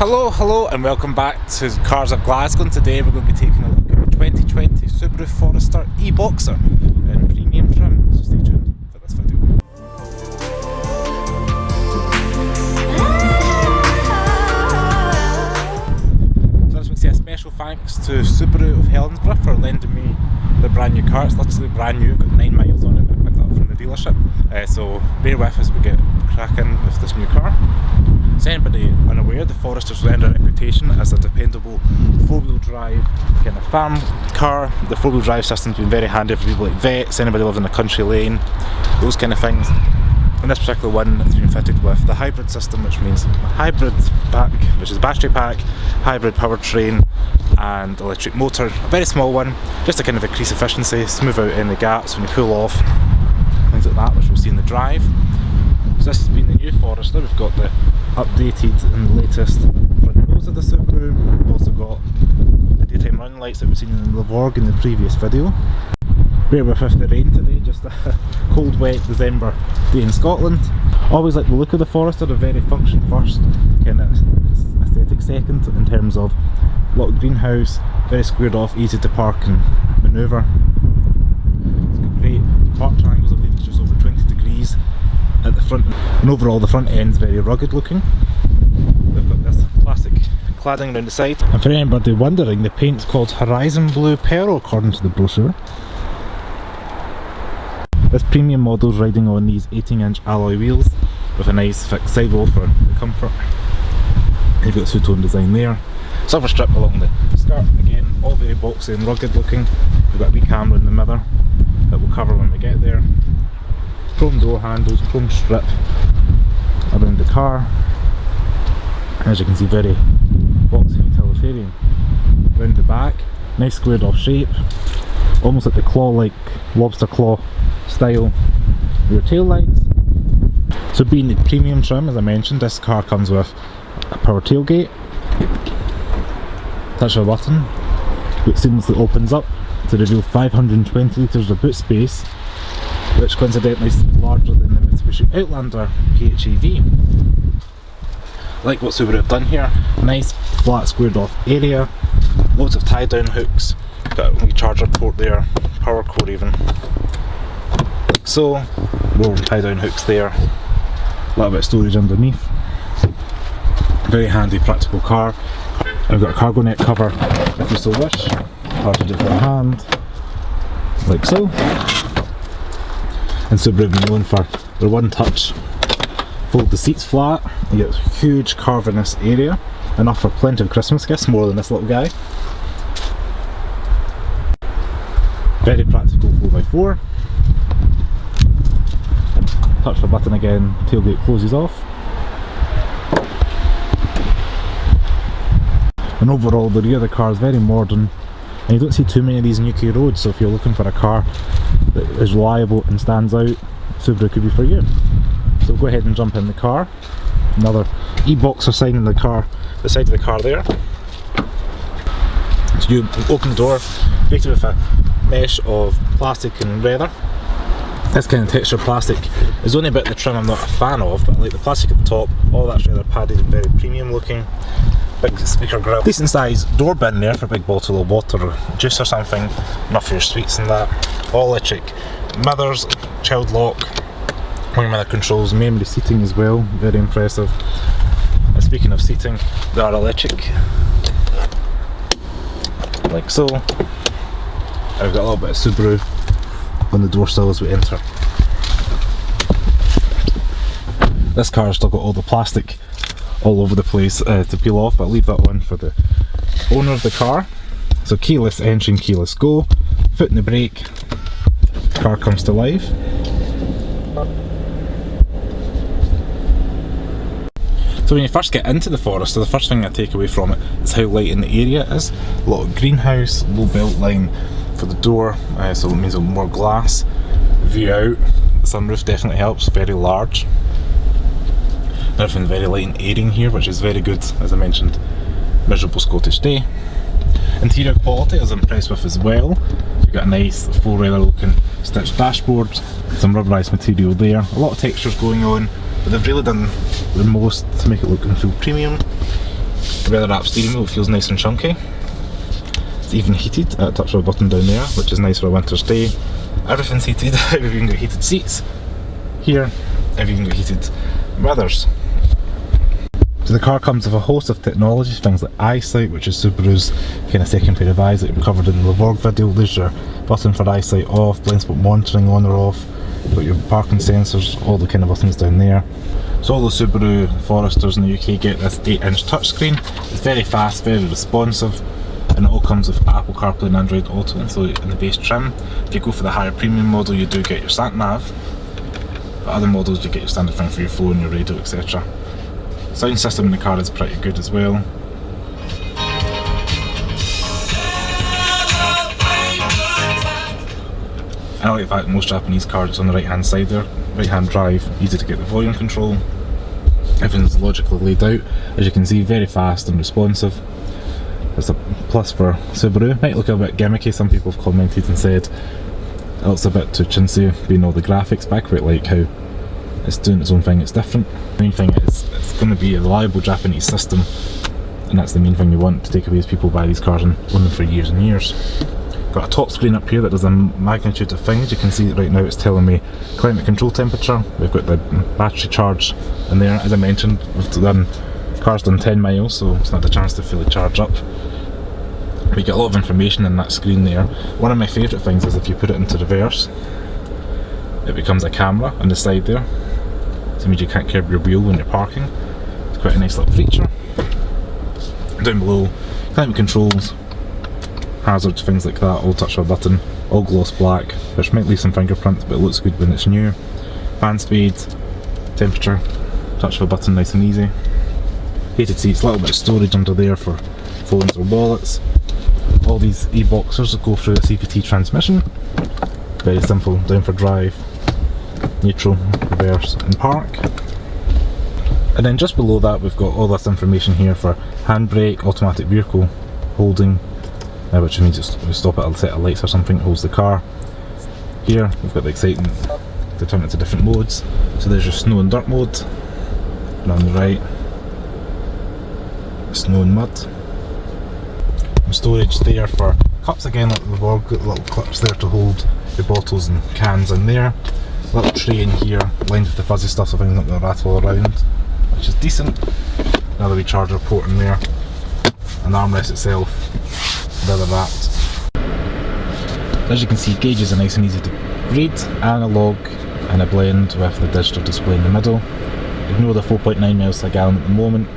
Hello and welcome back to Cars of Glasgow, and today we're going to be taking a look at the 2020 Subaru Forester E-boxer in premium trim, so stay tuned for this video. So I just want to say a special thanks to Subaru of Helensburgh for lending me the brand new car. It's literally brand new, got 9 miles on it, I picked it up from the dealership, so bear with us as we get cracking with this new car. So anybody unaware, the Forester's earned a reputation as a dependable four-wheel drive kind of farm car. The four-wheel drive system's been very handy for people like vets, anybody living in a country lane, those kind of things. And this particular one has been fitted with the hybrid system, which means a hybrid pack, which is a battery pack, hybrid powertrain and electric motor. A very small one, just to kind of increase efficiency, smooth out any gaps when you pull off, things like that, which we'll see in the drive. So this has been the new Forester. We've got the updated and latest front nose of the Subaru. We've also got the daytime running lights that we've seen in the Vorg in the previous video. Bear with the rain today, just a cold wet December day in Scotland. Always like the look of the Forester, a very function first, kind of aesthetic second, in terms of a lot of greenhouse, very squared off, easy to park and manoeuvre. It's got great park triangles, I believe it's just over 20 degrees at the front, and overall the front end's very rugged looking. They've got this plastic cladding around the side, and for anybody wondering, the paint's called Horizon Blue Pearl according to the brochure. This premium model's riding on these 18-inch alloy wheels with a nice fixed sidewall for the comfort. You've got the two-tone design there. Silver strip along the skirt, again all very boxy and rugged looking. We've got a wee camera in the mirror that we'll cover when we get there. Chrome door handles, chrome strip around the car. As you can see, very boxy and utilitarian. Round the back, nice squared off shape, almost like the claw-like lobster claw style rear tail lights. So being the premium trim, as I mentioned, this car comes with a power tailgate. Touch of a button, which seamlessly opens up to reveal 520 litres of boot space, which coincidentally is larger than the Mitsubishi Outlander PHEV. Like what Subaru have done here, nice flat squared off area, loads of tie down hooks, got a wee charger port there, power cord even, like so, more tie down hooks there, a little bit of storage underneath. Very handy, practical car. I've got a cargo net cover if you so wish, hard to do for a hand, like so. And Subaru have been known for their one touch. Fold the seats flat, you get a huge carve in this area, enough for plenty of Christmas gifts, more than this little guy. Very practical 4x4. Touch the button again, tailgate closes off. And overall the rear of the car is very modern, and you don't see too many of these in UK roads, so if you're looking for a car that is reliable and stands out, Subaru could be for you. So we'll go ahead and jump in the car. Another E-boxer sign in the car, the side of the car there. So you open the door, created with a mesh of plastic and leather. This kind of texture plastic is only a bit of the trim I'm not a fan of, but I like the plastic at the top, all that's rather padded and very premium looking. Big speaker grill, decent sized door bin there for a big bottle of water or juice or something, enough for your sweets and that. All electric mirrors, child lock, wing mirror controls, memory seating as well, very impressive. And speaking of seating, they are electric, like so. I've got a little bit of Subaru on the door sill as we enter. This car's still got all the plastic all over the place to peel off, but I'll leave that one for the owner of the car. So keyless entry, keyless go, foot in the brake, car comes to life. So when you first get into the Forester, the first thing I take away from it is how light in the area it is. A lot of greenhouse, low belt line for the door, so it means more glass. View out, the sunroof definitely helps, very large. Everything very light and airing here, which is very good, as I mentioned, miserable Scottish day. Interior quality I was impressed with as well. You've got a nice full leather looking stitched dashboard, some rubberised material there, a lot of textures going on, but they've really done the most to make it look in full premium. The leather wrapped steering wheel feels nice and chunky. It's even heated at a touch of a button down there, which is nice for a winter's day. Everything's heated. We've even got heated seats here. We've even got heated mirrors. So the car comes with a host of technologies, things like eyesight, which is Subaru's kind of second pair of eyes that we covered in the Vorg video. There's your button for eyesight off, blind spot monitoring on or off. You've got your parking sensors, all the kind of buttons down there. So all the Subaru Foresters in the UK get this 8-inch touchscreen. It's very fast, very responsive, and it all comes with Apple CarPlay and Android Auto included in the base trim. If you go for the higher premium model, you do get your sat nav. But other models, you get your standard thing for your phone, your radio, etc. Sound system in the car is pretty good as well. I like the fact that most Japanese cars it's on the right hand side there, right hand drive, easy to get the volume control. Everything's logically laid out. As you can see, very fast and responsive. It's a plus for Subaru. Might look a bit gimmicky, some people have commented and said it looks a bit too chintzy being all the graphics, but I quite like how it's doing its own thing, it's different. The main thing is it's going to be a reliable Japanese system, and that's the main thing you want to take away as people buy these cars and own them for years and years. Got a top screen up here that does a magnitude of things. You can see that right now it's telling me climate control temperature. We've got the battery charge in there. As I mentioned, car's done 10 miles, so it's not the chance to fully charge up. We get a lot of information in that screen there. One of my favourite things is if you put it into reverse, it becomes a camera on the side there. So it means you can't curb your wheel when you're parking. It's quite a nice little feature. Down below, climate controls, hazards, things like that, all touch of a button, all gloss black, which might leave some fingerprints, but it looks good when it's new. Fan speed, temperature, touch of a button, nice and easy. Heated seats, a little bit of storage under there for phones or wallets. All these e-boxers go through a CVT transmission. Very simple, down for drive, neutral, reverse and park. And then just below that we've got all this information here for handbrake, automatic vehicle holding, which means we stop at a set of lights or something, it holds the car. Here we've got the exciting to turn it to different modes. So there's your snow and dirt mode, and on the right, snow and mud. And storage there for cups again, like we've all got little clips there to hold the bottles and cans in there. Little tray in here lined with the fuzzy stuff so things not going to rattle around, which is decent. Another wee charger port in there, and the armrest itself, leather wrapped. As you can see, gauges are nice and easy to read, analog and a blend with the digital display in the middle. Ignore the 4.9 miles per gallon at the moment.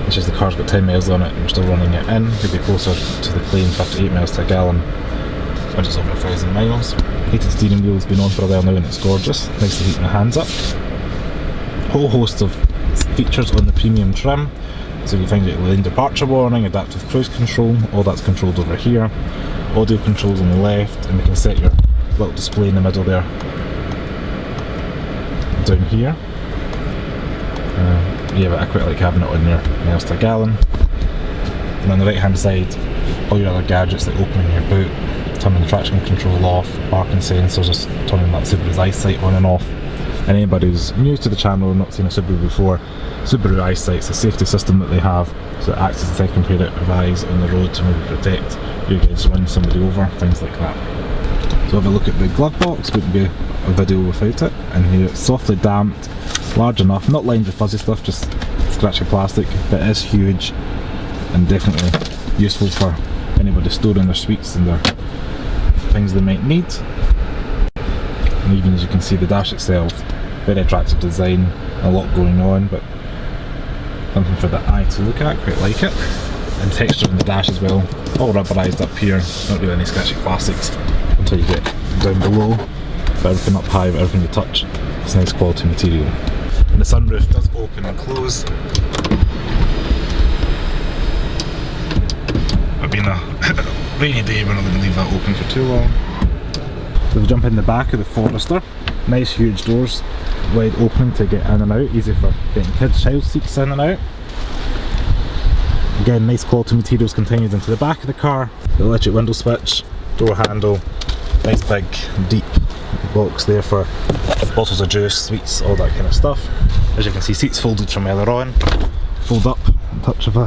It's just the car's got 10 miles on it and we're still running it in. It'll be closer to the plain 58 miles per gallon when it's over 1,000 miles. Heated steering wheel has been on for a while now and it's gorgeous. Nice to heat my hands up. Whole host of features on the premium trim. So you find it lane departure warning, adaptive cruise control, all that's controlled over here. Audio controls on the left, and we can set your little display in the middle there. Down here. Yeah, but I quite like having it on there, miles per gallon. And on the right hand side, all your other gadgets like opening your boot, turning the traction control off, parking sensors, just turning that Subaru's eyesight on and off. And anybody who's new to the channel and not seen a Subaru before, Subaru Eyesight's a safety system that they have, so it acts as a second pair of eyes on the road to maybe protect you against running somebody over, things like that. So have a look at the glove box, wouldn't be a video without it. And here it's softly damped, large enough, not lined with fuzzy stuff, just scratchy plastic, but it is huge and definitely useful for anybody storing their sweets and their things they might need. And even as you can see, the dash itself, very attractive design, a lot going on, but something for the eye to look at, quite like it. And texture on the dash as well, all rubberised up here, not really any scratchy plastics until you get down below, but everything up high, but everything you touch, it's nice quality material. And the sunroof does open and close. It's been a rainy day, we're not going to leave that open for too long. So we jump in the back of the Forester, nice huge doors, wide opening to get in and out, easy for getting kids' child seats in and out. Again, nice quality materials continued into the back of the car, the electric window switch, door handle, nice big deep box there for bottles of juice, sweets, all that kind of stuff. As you can see, seats folded from earlier on, fold up, a touch of a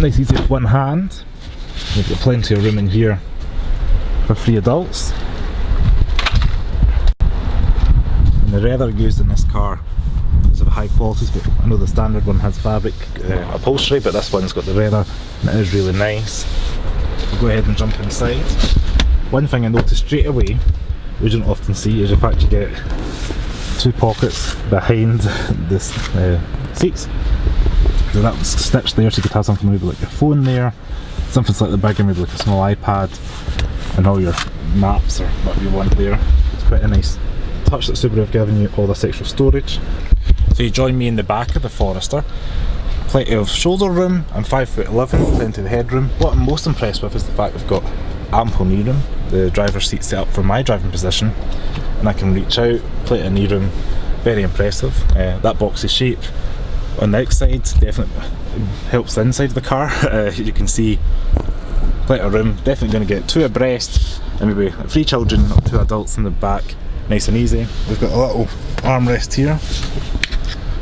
Nice easy with one hand. We've got plenty of room in here for 3 adults. And the leather used in this car is of high quality, but I know the standard one has fabric upholstery, but this one's got the leather and it is really nice. We'll go ahead and jump inside. One thing I noticed straight away, we don't often see, is the fact you get 2 pockets behind the seats. So that was stitched there, so you could have something maybe like your phone there, something slightly bigger, maybe like a small iPad, and all your maps or whatever you want there. It's quite a nice touch that Subaru have given you all this extra storage. So you join me in the back of the Forester. Plenty of shoulder room, I'm 5'11", plenty of headroom. What I'm most impressed with is the fact we've got ample knee room. The driver's seat set up for my driving position, and I can reach out, plenty of knee room, very impressive. That boxy shape on the outside definitely helps the inside of the car. You can see plenty of room, definitely going to get 2 abreast, and maybe 3 children or 2 adults in the back, nice and easy. We've got a little armrest here,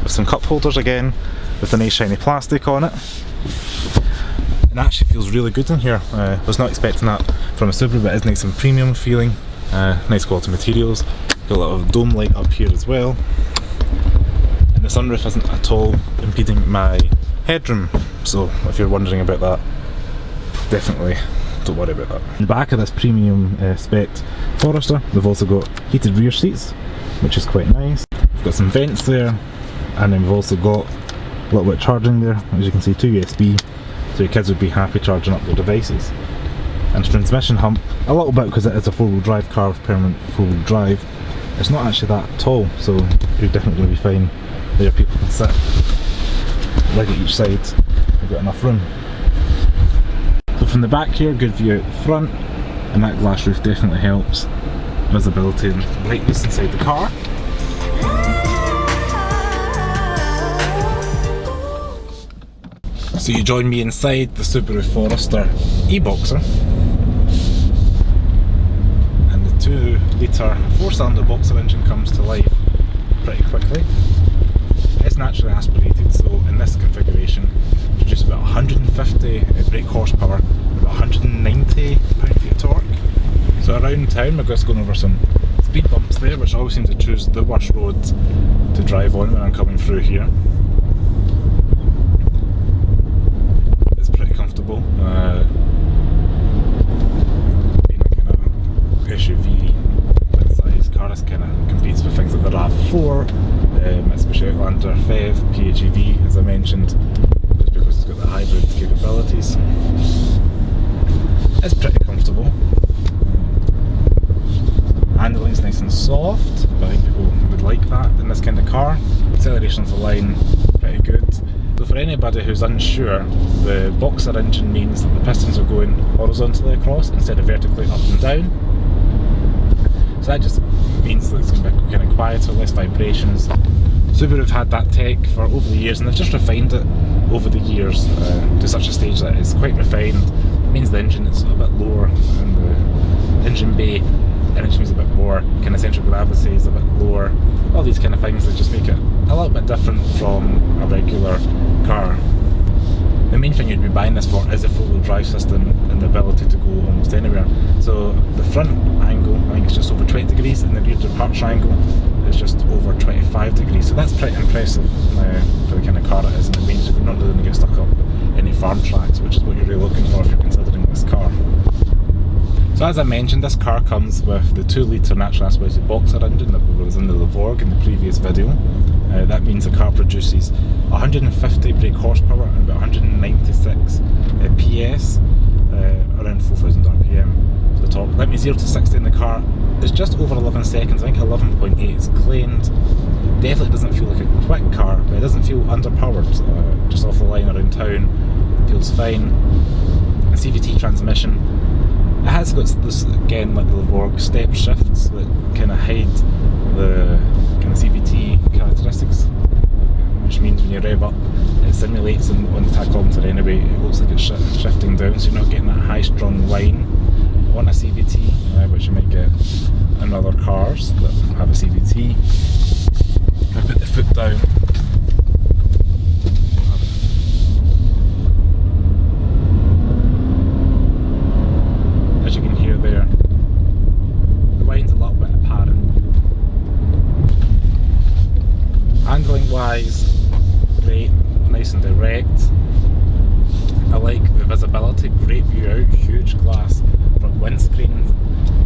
with some cup holders again, with a nice shiny plastic on it. And it actually feels really good in here. I was not expecting that from a Subaru, but it is nice and premium feeling. Nice quality materials. Got a little dome light up here as well. And the sunroof isn't at all impeding my headroom, so if you're wondering about that, definitely don't worry about that. In the back of this premium spec Forester, we've also got heated rear seats, which is quite nice. We've got some vents there, and then we've also got a little bit of charging there. As you can see, 2 USB, so your kids would be happy charging up their devices. And transmission hump, a little bit because it is a 4-wheel drive car with permanent 4-wheel drive. It's not actually that tall, so you're definitely going to be fine there. People can sit, leg at each side, you've got enough room. So from the back here, good view out the front, and that glass roof definitely helps visibility and brightness inside the car. So you join me inside the Subaru Forester E-boxer, and the 2-litre 4-cylinder boxer engine comes to life pretty quickly. It's naturally aspirated, so in this configuration it produces about 150 brake horsepower and about 190 pound-feet of torque. So around town we're just going over some speed bumps there, which I always seem to choose the worst roads to drive on when I'm coming through here. Comfortable. Being a kind of SUV mid-size car, this kind of competes with things like the RAV4, Mitsubishi Outlander PHEV, PHEV as I mentioned, just because it's got the hybrid capabilities. It's pretty comfortable. Handling's nice and soft, but I think people would like that in this kind of car. Acceleration off the line, pretty good. So for anybody who's unsure, the boxer engine means that the pistons are going horizontally across instead of vertically up and down. So that just means that it's going to be kind of quieter, less vibrations. Subaru have had that tech for over the years, and they've just refined it over the years to such a stage that it's quite refined. It means the engine is a bit lower in the engine bay, and it just means a bit more kind of central gravity is a bit lower. All these kind of things that just make it a little bit different from a regular car. The main thing you'd be buying this for is a 4-wheel drive system and the ability to go almost anywhere. So the front angle, I think it's just over 20 degrees, and the rear departure angle is just over 25 degrees. So that's pretty impressive for the kind of car it is, and it means you're not really going to get stuck up any farm tracks, which is what you're really looking for if you're considering this car. So as I mentioned, this car comes with the 2-litre natural aspirated boxer engine that was in the Helensburgh in the previous video. That means the car produces 150 brake horsepower and about 196 PS, around 4,000 RPM for the torque. That means 0 to 60 in the car is just over 11 seconds. I think 11.8 is claimed. Definitely doesn't feel like a quick car, but it doesn't feel underpowered. Just off the line around town, feels fine. A CVT transmission. It has got this, again, like the Helensburgh step shifts that kind of hide the kind of CVT characteristics, which means when you rev up, it simulates on the tachometer anyway, it looks like it's shifting down, so you're not getting that high strong whine on a CVT, which you might get in other cars that have a CVT. If I put the foot down, wise, great, nice and direct. I like the visibility, great view out, huge glass front windscreen,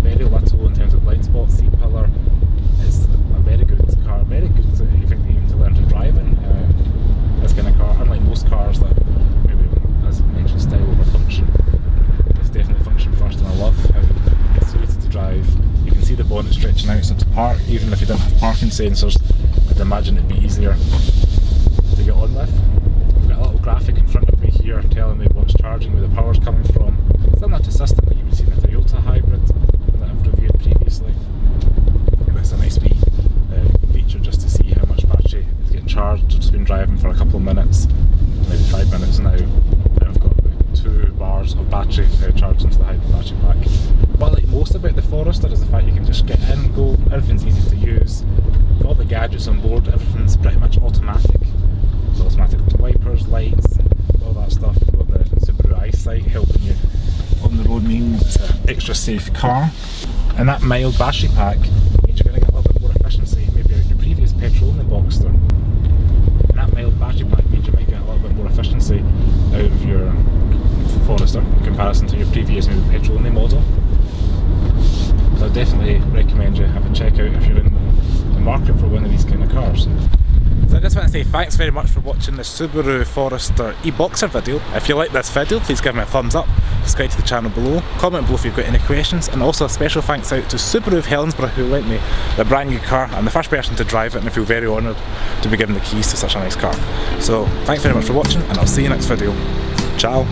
very little in terms of blind spot, seat pillar. It's a very good car, very good to, even to learn to drive in. This kind of car, unlike most cars that maybe, as I mentioned, style over function. It's definitely function first, and I love how it's so easy to drive. You can see the bonnet stretching out, so to park, even if you didn't have parking sensors, I'd imagine it'd be easier to get on with. I've got a little graphic in front of me here telling me what's charging, where the power's coming from. Similar to system that you would see in a Toyota hybrid that I've reviewed previously. But it's a nice wee feature just to see how much battery is getting charged. I've just been driving for a couple of minutes, maybe 5 minutes now, and I've got about 2 bars of battery charged into the hybrid battery pack. What I like most about the Forester is the fact you can just get in, go, everything's easy to use. With all the gadgets on board, everything's pretty much automatic. So automatic wipers, lights, all that stuff. You've got the Subaru eyesight helping you on the road, meaning it's an extra safe car. And that mild battery pack means you're going to get a little bit more efficiency, maybe out your previous petrol in the Boxster. And that mild battery pack means you might get a little bit more efficiency out of your Forester in comparison to your previous maybe petrol in the model. So I definitely recommend you have a check out if you're in the market for one of these kind of cars. So I just want to say thanks very much for watching the Subaru Forester E-boxer video. If you like this video, please give me a thumbs up, subscribe to the channel below, comment below if you've got any questions, and also a special thanks out to Subaru Helensburgh who lent me the brand new car. I'm the first person to drive it and I feel very honoured to be given the keys to such a nice car. So thanks very much for watching, and I'll see you next video. Ciao!